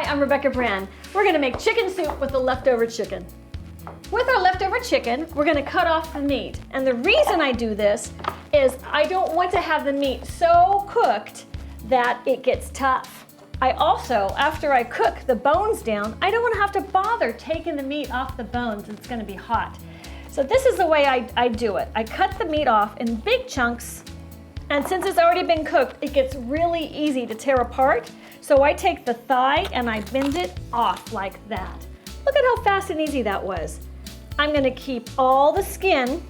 I'm Rebecca Brand. We're gonna make chicken soup with the leftover chicken. With our leftover chicken, we're gonna cut off the meat. And the reason I do this is I don't want to have the meat so cooked that it gets tough. I also, after I cook the bones down, I don't want to have to bother taking the meat off the bones. It's going to be hot. So this is the way I do it. I cut the meat off in big chunks, and since it's already been cooked, it gets really easy to tear apart. So I take the thigh and I bend it off like that. Look at how fast and easy that was. I'm going to keep all the skin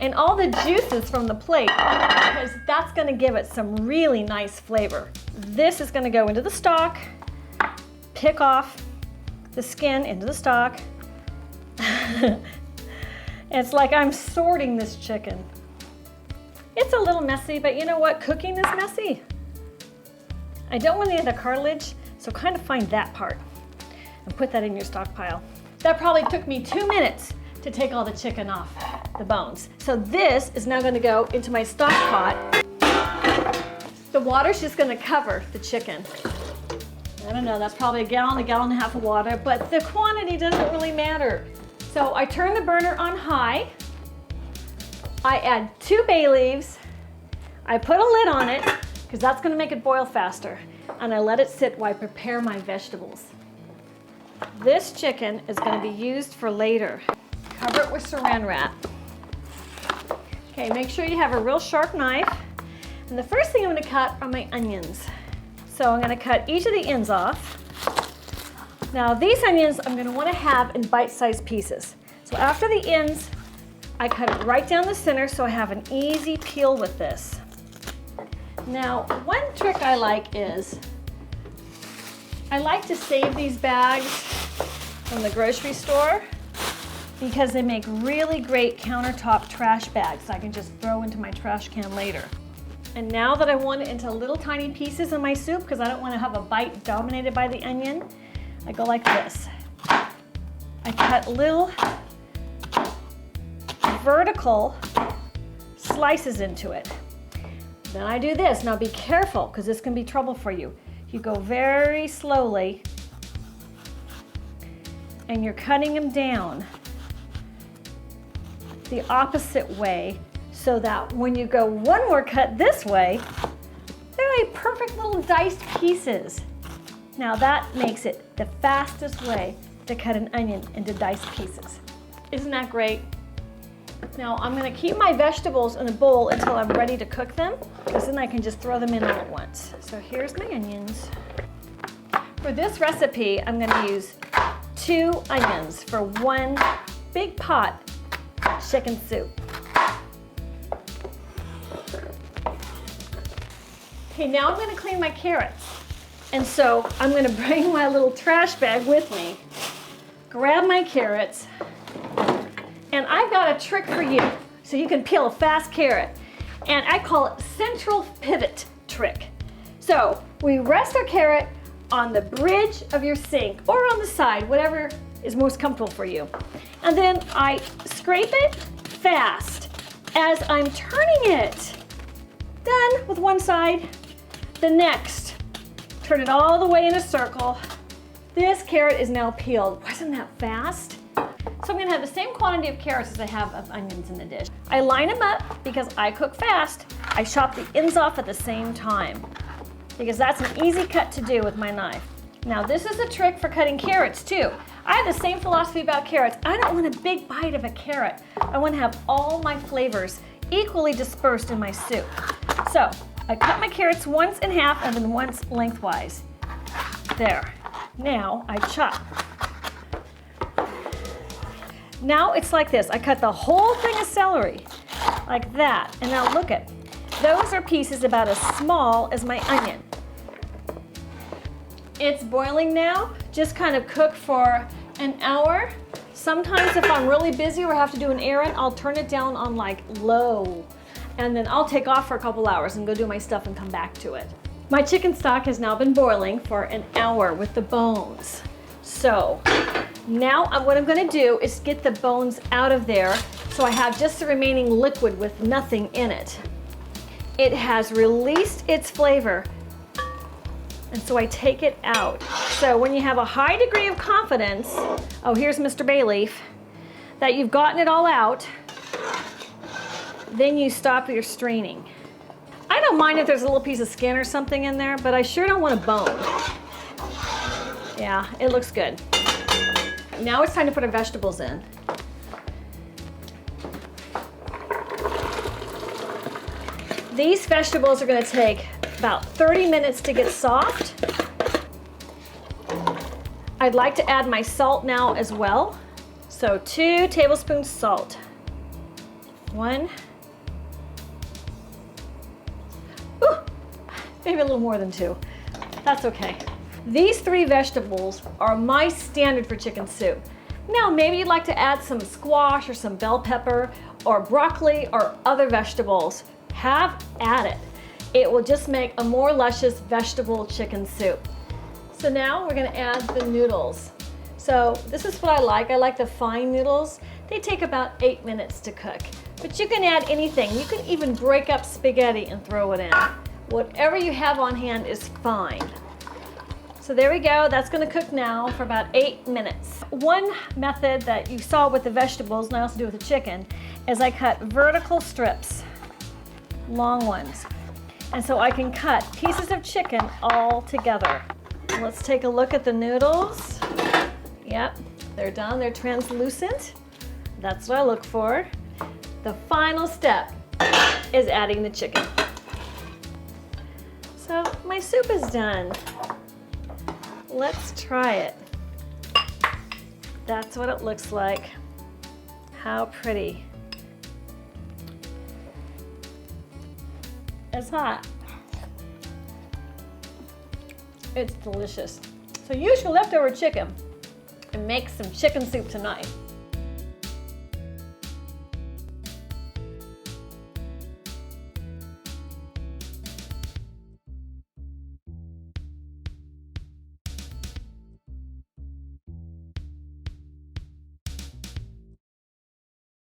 and all the juices from the plate because that's going to give it some really nice flavor. This is going to go into the stock, pick off the skin into the stock. It's like I'm sorting this chicken. It's a little messy, but you know what? Cooking is messy. I don't want any of the cartilage, so kind of find that part and put that in your stockpile. That probably took me 2 minutes to take all the chicken off the bones. So this is now going to go into my stock pot. The water's just going to cover the chicken. I don't know, that's probably a gallon and a half of water, but the quantity doesn't really matter. So I turn the burner on high. I add 2 bay leaves. I put a lid on it because that's going to make it boil faster. And I let it sit while I prepare my vegetables. This chicken is going to be used for later. Cover it with saran wrap. Okay, make sure you have a real sharp knife. And the first thing I'm going to cut are my onions. So I'm going to cut each of the ends off. Now these onions I'm going to want to have in bite-sized pieces. So after the ends, I cut it right down the center so I have an easy peel with this. Now one trick I like is, I like to save these bags from the grocery store because they make really great countertop trash bags I can just throw into my trash can later. And now that I want it into little tiny pieces in my soup because I don't want to have a bite dominated by the onion, I go like this. I cut little vertical slices into it. Then I do this. Now be careful because this can be trouble for you. You go very slowly and you're cutting them down the opposite way so that when you go one more cut this way, they're like perfect little diced pieces. Now that makes it the fastest way to cut an onion into diced pieces. Isn't that great? Now I'm going to keep my vegetables in a bowl until I'm ready to cook them, because then I can just throw them in all at once. So here's my onions. For this recipe, I'm going to use 2 onions for 1 big pot chicken soup. Okay, now I'm going to clean my carrots. And so I'm going to bring my little trash bag with me, grab my carrots, and I've got a trick for you so you can peel a fast carrot. And I call it central pivot trick. So we rest our carrot on the bridge of your sink or on the side, whatever is most comfortable for you. And then I scrape it fast as I'm turning it. Done with one side, the next. Turn it all the way in a circle. This carrot is now peeled. Wasn't that fast? So I'm going to have the same quantity of carrots as I have of onions in the dish. I line them up because I cook fast. I chop the ends off at the same time because that's an easy cut to do with my knife. Now this is a trick for cutting carrots too. I have the same philosophy about carrots. I don't want a big bite of a carrot. I want to have all my flavors equally dispersed in my soup. So I cut my carrots once in half and then once lengthwise. There. Now I chop. Now it's like this. I cut the whole thing of celery like that. And now look at, those are pieces about as small as my onion. It's boiling now. Just kind of cook for an hour. Sometimes if I'm really busy or have to do an errand, I'll turn it down on like low. And then I'll take off for a couple hours and go do my stuff and come back to it. My chicken stock has now been boiling for an hour with the bones. So now what I'm going to do is get the bones out of there so I have just the remaining liquid with nothing in it. It has released its flavor, and so I take it out. So when you have a high degree of confidence, oh, here's Mr. Bay Leaf, that you've gotten it all out, then you stop your straining. I don't mind if there's a little piece of skin or something in there, but I sure don't want a bone. Yeah, it looks good. Now it's time to put our vegetables in. These vegetables are going to take about 30 minutes to get soft. I'd like to add my salt now as well. So 2 tablespoons salt. 1. Ooh, maybe a little more than 2. That's okay. These 3 vegetables are my standard for chicken soup. Now maybe you'd like to add some squash or some bell pepper or broccoli or other vegetables. Have at it. It will just make a more luscious vegetable chicken soup. So now we're going to add the noodles. So this is what I like. I like the fine noodles. They take about 8 minutes to cook. But you can add anything. You can even break up spaghetti and throw it in. Whatever you have on hand is fine. So there we go. That's going to cook now for about 8 minutes. One method that you saw with the vegetables, and I also do with the chicken, is I cut vertical strips, long ones. And so I can cut pieces of chicken all together. Let's take a look at the noodles. Yep, they're done. They're translucent. That's what I look for. The final step is adding the chicken. So my soup is done. Let's try it. That's what it looks like. How pretty. It's hot. It's delicious. So use your leftover chicken and make some chicken soup tonight.